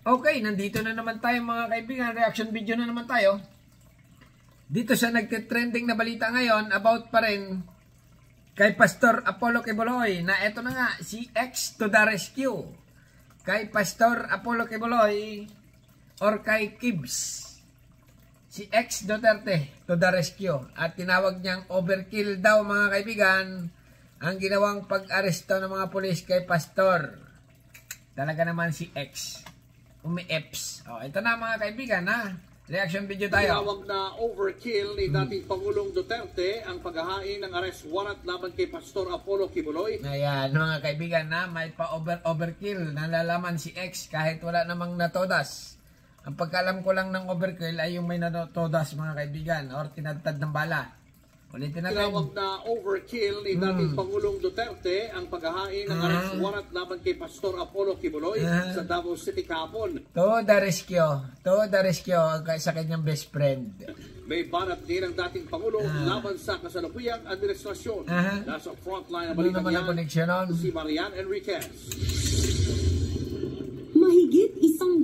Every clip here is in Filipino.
Okay, nandito na naman tayo mga kaibigan. Reaction video na naman tayo. Dito sa nagtitrending na balita ngayon about pa rin kay Pastor Apollo Quiboloy na eto na nga, si X to the rescue. Kay Pastor Apollo Quiboloy or kay Kibs. Si X Duterte to the rescue. At tinawag niyang overkill daw mga kaibigan ang ginawang pag-aresto ng mga pulis kay Pastor. Talaga naman si X. Umi-eps. Ito na mga kaibigan ha. Reaction video tayo. Tinawag na overkill ni dating Pangulong Duterte ang paghahain ng arrest warrant laban kay Pastor Apollo Quiboloy. Ayan mga kaibigan na may pa-overkill. Nalalaman si X kahit wala namang natodas. Ang pagkalam ko lang ng overkill ay yung may natodas mga kaibigan or tinadtad ng bala. Ulitin natin. Tinawag na overkill ni dating Pangulong Duterte ang paghahain ng arrest warrant laban kay Pastor Apollo Quiboloy sa Davao City kahapon. To the rescue. To the rescue sa kanyang best friend. May banat din ang dating Pangulo laban sa kasalukuyang administrasyon. Nasa frontline ng balitang yan, si Marian Enriquez. Mahigit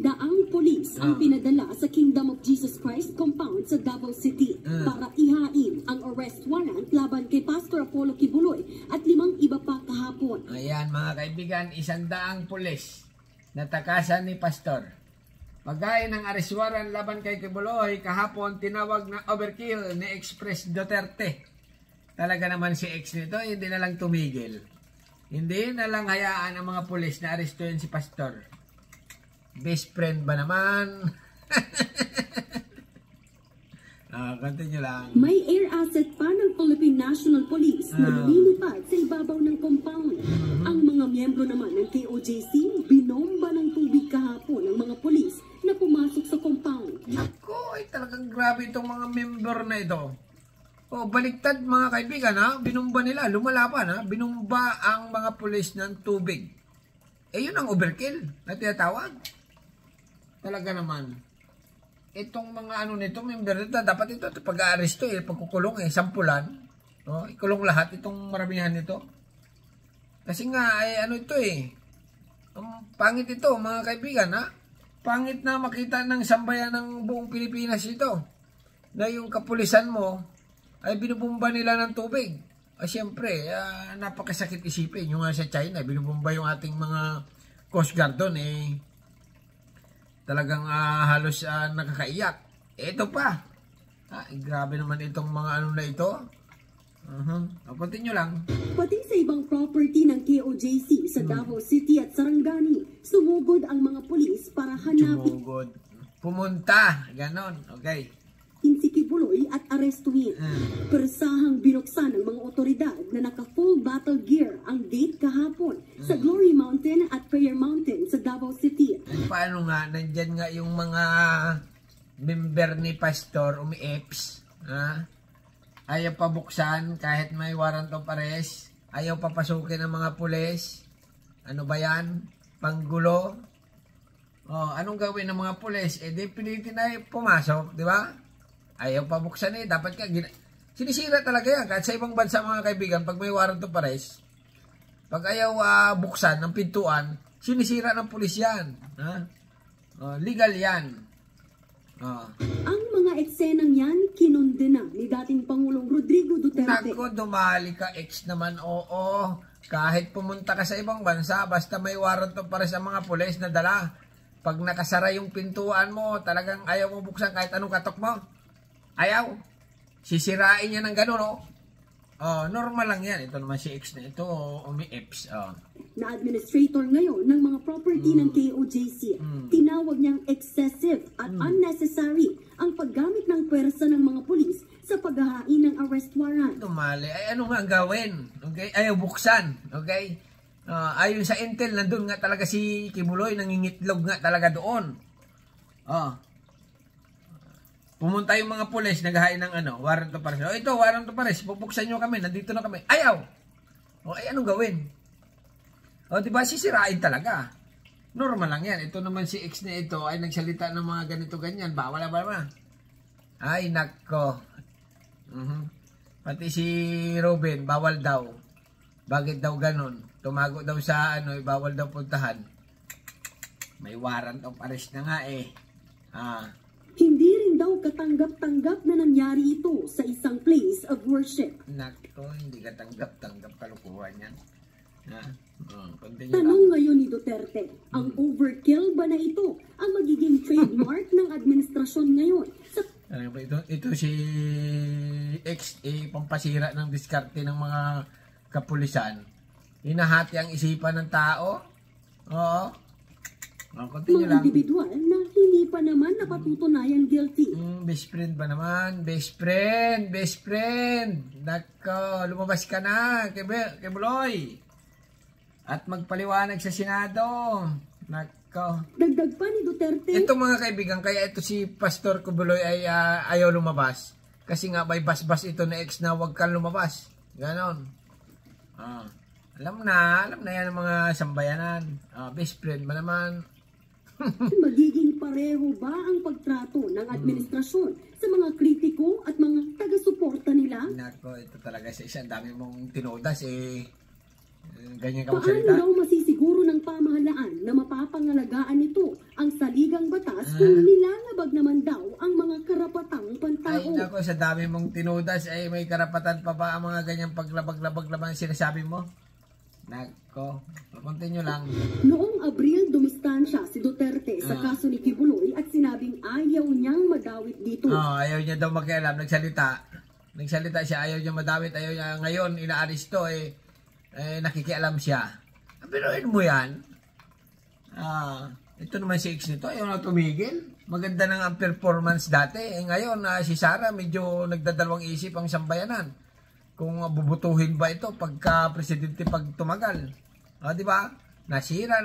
100 pulis ang pinadala sa Kingdom of Jesus Christ compound sa Davao City para ihain ang arrest warrant laban kay Pastor Apollo Quiboloy at 5 iba pa kahapon. Ayan mga kaibigan, 100 pulis na takasan ni Pastor. Paghain ng arrest warrant laban kay Quiboloy kahapon, tinawag na overkill ni Express Duterte. Talaga naman si X nito, hindi na lang tumigil. Hindi na lang hayaan ang mga pulis na arestuin si Pastor. Best friend ba naman? Continue lang. May air asset pa ng Philippine National Police na lumilipad sa ibabaw ng compound. Ang mga miyembro naman ng KOJC, binomba ng tubig kahapon ng mga pulis na pumasok sa compound. Ako, ay talagang grabe itong mga member na ito. Baliktad mga kaibigan ha, binomba nila, lumalaban ha, binomba ang mga pulis ng tubig. Yun ang overkill na tinatawag. Talaga naman. Itong mga ano nito, member nito, dapat ito pag-aaresto pagkukulong sampulan. Ikulong lahat itong maramihan nito. Kasi nga, ano ito pangit ito mga kaibigan ha. Pangit na makita ng sambayan ng buong Pilipinas ito. Na yung kapulisan mo ay binubumba nila ng tubig. Siyempre, napakasakit isipin. Yung sa China, binubumba yung ating mga Coast Guard doon talagang halos nakakaiyak. Ito pa. Grabe naman itong mga ano na ito. Continue lang. Pati sa ibang property ng KOJC sa Davao City at Sarangani, sumugod ang mga pulis para hanapin. Pumunta. Ganon. Okay. Si Quiboloy at arestuhin. Persahang binuksan ng mga otoridad na naka-full battle gear ang gate kahapon sa Glory Mountain at Prayer Mountain sa Davao City. Paano nga, nandyan nga yung mga member ni Pastor umi-eps. Ayaw pa buksan kahit may warrant of arrest. Ayaw papasukin ng mga pulis. Ano ba yan? Panggulo. Anong gawin ng mga pulis? Di pilitin na pumasok, di ba? Ayaw pa buksan dapat ka, sinisira talaga yan. Kahit sa ibang bansa mga kaibigan, pag may warrant of arrest, pag ayaw buksan ng pintuan, sinisira ng pulis yan. Legal yan. Ang mga eksenang yan, kinundena ni dating Pangulong Rodrigo Duterte. Naku, dumali ka, X naman, oo. Kahit pumunta ka sa ibang bansa, basta may warrant of arrest ang mga pulis na dala. Pag nakasara yung pintuan mo, talagang ayaw mo buksan kahit anong katok mo. Ayaw. Sisirain niya ng gano'n, normal lang yan. Ito naman si X na ito, umi-eps. Na administrator ngayon ng mga property ng KOJC, tinawag niyang excessive at unnecessary ang paggamit ng pwersa ng mga pulis sa paghahain ng arrest warrant. Dumali. Ay, ano nga ang gawin? Okay? Ayaw buksan. Okay? Ayon sa intel, nandun nga talaga si Quiboloy, nangingitlog nga talaga doon. Pumunta yung mga pulis, naghahain ng warrant of arrest. Ito, warrant of arrest, bubuksan nyo kami, nandito na kami. Ayaw! Ay, anong gawin? Diba, sisirain talaga. Normal lang yan. Ito naman si X na ito ay nagsalita ng mga ganito-ganyan. Bawal ba? Ay, nako. Pati si Robin, bawal daw. Bakit daw ganon? Tumago daw sa bawal daw puntahan. May warrant of arrest na nga eh. Hindi rin daw katanggap-tanggap na nangyari ito sa isang place of worship. Nako, hindi katanggap-tanggap, kalukuhan yan. Tanong ngayon ni Duterte, ang overkill ba na ito ang magiging trademark ng administrasyon ngayon? Ito si X, pampasira ng diskarte ng mga kapulisan. Hinahati ang isipan ng tao. Oo. Mga individual na hindi pa naman napatutunayang guilty. Best friend ba naman? Best friend. Nako, lumabas ka na kay Buloy. At magpaliwanag sa Senado. Nako. Dagdag pa ni Duterte. Ito mga kaibigan, kaya ito si Pastor Kubuloy ay ayaw lumabas. Kasi nga may basbas ito na X na huwag kang lumabas. Ganon. Alam na yan ang mga sambayanan. Best friend ba naman? Magiging pareho ba ang pagtrato ng administrasyon sa mga kritiko at mga taga-suporta nila? Nako, ito talaga sa isa. Dami mong tinodas ganyan ka Paano magsalita. daw masisiguro ng pamahalaan na mapapangalagaan nito ang saligang batas kung nilalabag naman daw ang mga karapatang pantao? Ay nako, sa dami mong tinodas may karapatan pa ba ang mga ganyang paglabag-labag naman sinasabi mo? Nako, continue lang. Noong Abril, dumistansya si Duterte sa kaso ni Kibuloy at sinabing ayaw niyang madawit dito. Ayaw niya daw makialam, nagsalita siya, ayaw niya madawit, ayaw niya ngayon, inaaresto, nakikialam siya. Biruin mo yan. Ito naman si X nito, ayaw na tumigil. Maganda nang ang performance dati. Ngayon, si Sara medyo nagdadalawang isip ang sambayanan. Kung bubutuhin ba ito pagka presidente pag tumagal. Di ba? Nasira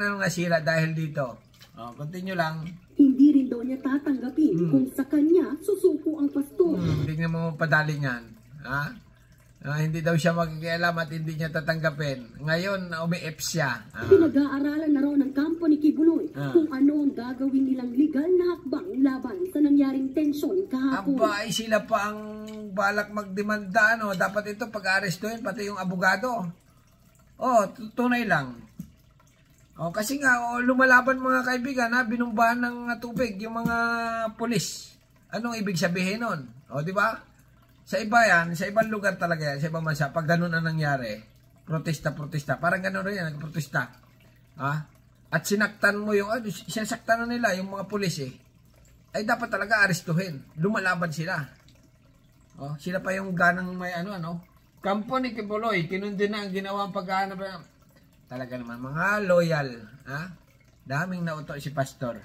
dahil dito. Continue lang. Hindi rin daw niya tatanggapin kung sa kanya susuko ang pastor. Hindi niya mo padali niyan. Hindi daw siya magkikialam at hindi niya tatanggapin. Ngayon, umi-F siya. Pinag-aaralan na raw ng kampo ni Kibuloy kung ano ang gagawin nilang legal na hakbang laban sa nangyaring tensyon kahapon. Aba, sila pa ang balak magdemanda. Dapat ito pag-arestuhin, pati yung abogado. Tunay lang. Kasi nga, lumalaban mga kaibigan, binumbahan ng tubig yung mga pulis. Anong ibig sabihin nun? Di ba? Sa iba yan, sa ibang lugar talaga yan, sa ibang bansa, pag ganun ang nangyari, protesta. Parang ganun rin yan, nagprotesta. At sinaktan mo yung, sinasaktan na nila yung mga pulis ay dapat talaga arestuhin. Lumalaban sila. Sila pa yung ganang may Kampo ni Kibuloy, kinundi na ang ginawang paghahanap. Talaga naman, mga loyal. Daming nauto si Pastor.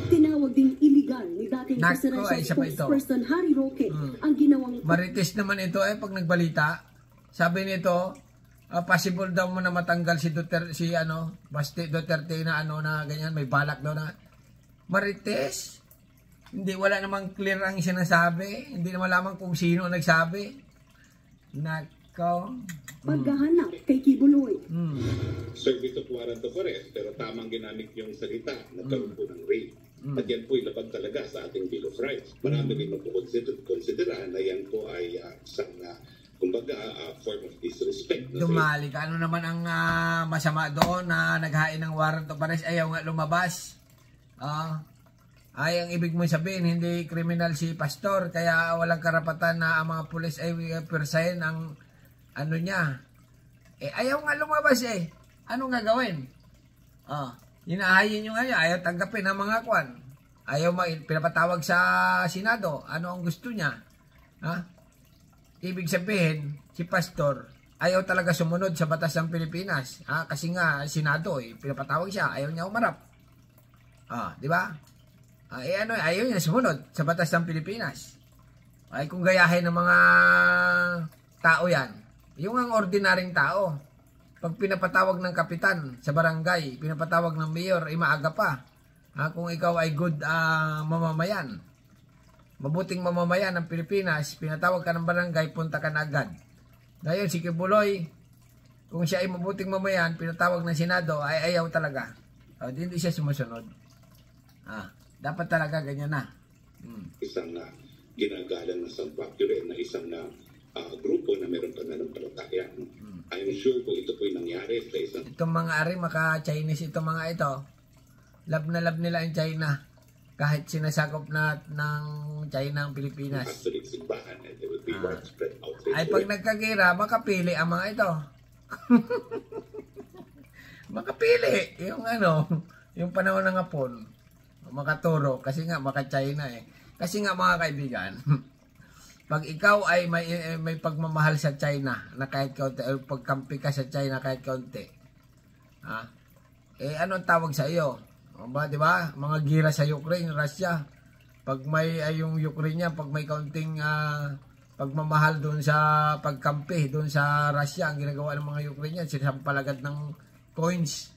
Tinawag din illegal ni dating presidential spokesperson Harry Roque ang ginawang... Marites naman ito pag nagbalita. Sabi nito, possible daw mo na matanggal si Duterte, Basti Duterte na na ganyan, may balak daw na. Marites? Hindi, wala namang clear ang sinasabi. Hindi naman lamang kung sino nagsabi. Nako. Paghahanap kay Kibuloy. Service of warrant of arrest, pero tamang ginamit yung salita, nagkaroon po ng rape. At yan po labag talaga sa ating Bill of Rights. Marami rin magkukonsidera na yan po ay isang, kumbaga, form of disrespect. Dumali ka. Ano naman ang masama doon na naghain ng warrant of arrest, ayaw nga lumabas. Ay, ang ibig mo sabihin, hindi kriminal si Pastor, kaya walang karapatan na ang mga pulis ay persahin ang niya. Ayaw nga lumabas Anong gagawin? Hinahayin nyo nga niya, ayaw tanggapin ang mga kwan. Ayaw pinapatawag sa Senado. Ano ang gusto niya? Ibig sabihin, si Pastor, ayaw talaga sumunod sa batas ng Pilipinas. Kasi nga, Senado, pinapatawag siya, ayaw niya umarap. Di ba? Ayaw niya sumunod sa batas ng Pilipinas. Ay kung gayahin ng mga tao yan, yung ang ordinaryong tao, pag pinapatawag ng kapitan sa barangay, pinapatawag ng mayor, maaga pa. Kung ikaw ay good mamamayan, mabuting mamamayan ng Pilipinas, pinatawag ka ng barangay, punta ka na agad. Ngayon, si Kibuloy, kung siya ay mabuting mamamayan, pinatawag ng Senado, ay ayaw talaga. Hindi siya sumusunod. Dapat talaga ganyan na. Isang ginagalang na sanctuary na isang grupo na meron pananampalataya. I'm sure kung ito po'y nangyari sa isang... Itong mga maka-Chinese itong mga ito. Love na love nila ang China. Kahit sinasakop na ng China ang Pilipinas. Catholic simbahan, and there will be widespread outrage. Ay pag nagkagera, makapili ang mga ito. Makapili. Yung yung panahon ng Hapon. Makaturo. Kasi nga, maka-China eh. Kasi nga mga kaibigan, pag ikaw ay may pagmamahal sa China, na kahit kaunti, o pagkampi ka sa China kahit kaunti, anong tawag sa iyo? Di ba? Mga gira sa Ukraine, Russia. Pag may yung Ukraine niya, pag may kaunting pagmamahal doon sa pagkampi, doon sa Russia, ang ginagawa ng mga Ukrainian, sinasampalagad ng coins.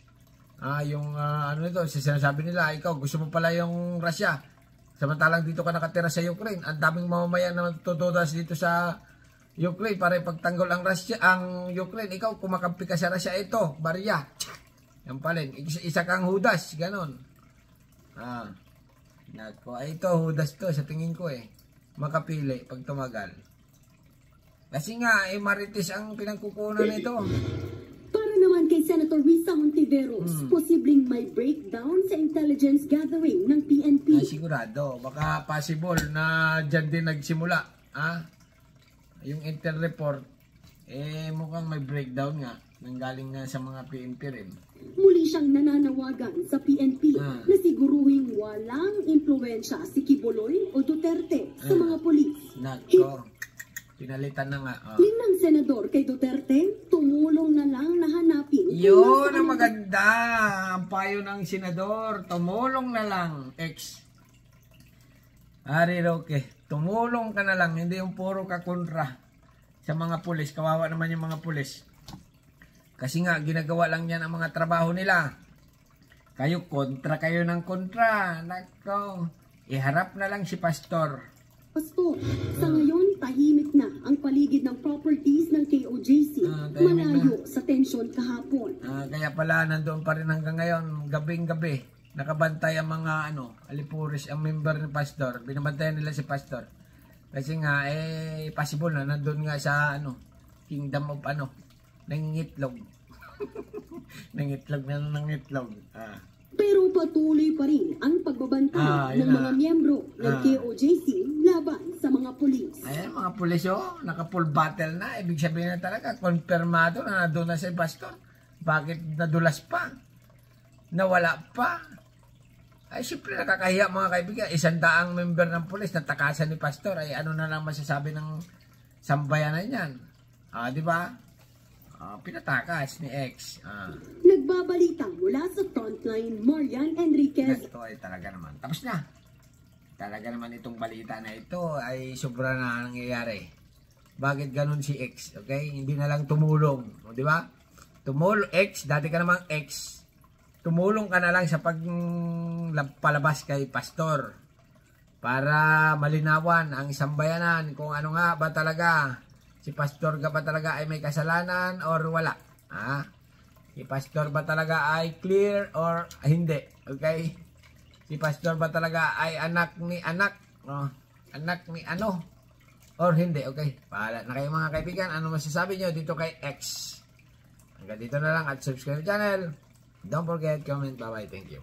Sinasabi nila, ikaw gusto mo pala yung Russia. Samantalang dito ka nakatira sa Ukraine. Ang daming mamamayan na tutudas dito sa Ukraine para ipagtanggol ang Russia, ang Ukraine. Ikaw, kumakampi ka sa Russia, ito, barya. Yan pala, isa kang Judas, ganon. Nako, ito, Judas to, sa tingin ko makapili pag tumagal. Kasi nga, marites ang pinagkukunan nito. Para naman kay Senator Risa Hontiveros, posibleng may breakdown sa intelligence gathering ng PNP. Sigurado, baka possible na dyan din nagsimula. Yung intel report, mukhang may breakdown nga. Nanggaling nga sa mga PNP rin. Muli siyang nananawagan sa PNP na siguruhing walang impluensya si Kibuloy o Duterte sa mga pulis. Nako, pinalitan na nga. Linang senador kay Duterte, tumulong na lang na hanapin. Yun ang maganda. Ang payo ng senador, tumulong na lang. Ari Roque, tumulong ka na lang. Hindi yung puro ka kontra sa mga pulis. Kawawa naman yung mga pulis. Kasi nga, ginagawa lang yan ang mga trabaho nila. Kayo, kontra kayo ng kontra. Nako, iharap na lang si Pastor. Pastor, sa ngayon, tahimik na ang paligid ng properties ng KOJC. Malayo sa tensyon kahapon. Kaya pala, nandoon pa rin hanggang ngayon, gabing-gabi. Nakabantay ang mga, alipuris, ang member ni Pastor. Binabantayan nila si Pastor. Kasi nga, possible na, nandoon nga sa, kingdom of, nangingitlog. nangitlog. Pero patuloy pa rin ang pagbabantay ng mga miyembro ng KOJC laban sa mga pulis. Ayan, mga pulis, naka-full battle na. Ibig sabihin na talaga, konfirmado na nandun na si Pastor. Bakit nadulas pa? Nawala pa? Ay, siyempre nakakahiya mga kaibigan. 100 member ng pulis na takasan ni Pastor. Ay, ano na lang masasabi ng sambayanan yan? Di ba? Pinatakas ni X. Nagbabalita mula sa frontline, Marian Enriquez. Ito ay talaga naman. Tapos na. Talaga naman itong balita na ito ay sobra na nangyayari. Bakit ganun si X? Okay? Hindi na lang tumulong. Di ba? Tumulong X, dati ka namang X. Tumulong ka na lang sa pagpalabas kay Pastor. Para malinawan ang isang bayanan kung ano nga ba talaga. Si Pastor ka ba talaga ay may kasalanan or wala? Si Pastor ba talaga ay clear or hindi? Okay? Si Pastor ba talaga ay anak ni anak? Anak ni ano? Or hindi? Okay? Pahala na kayo mga kaibigan. Ano masasabi nyo dito kay X? Hanggang dito na lang at subscribe channel. Don't forget, comment. Bye-bye. Thank you.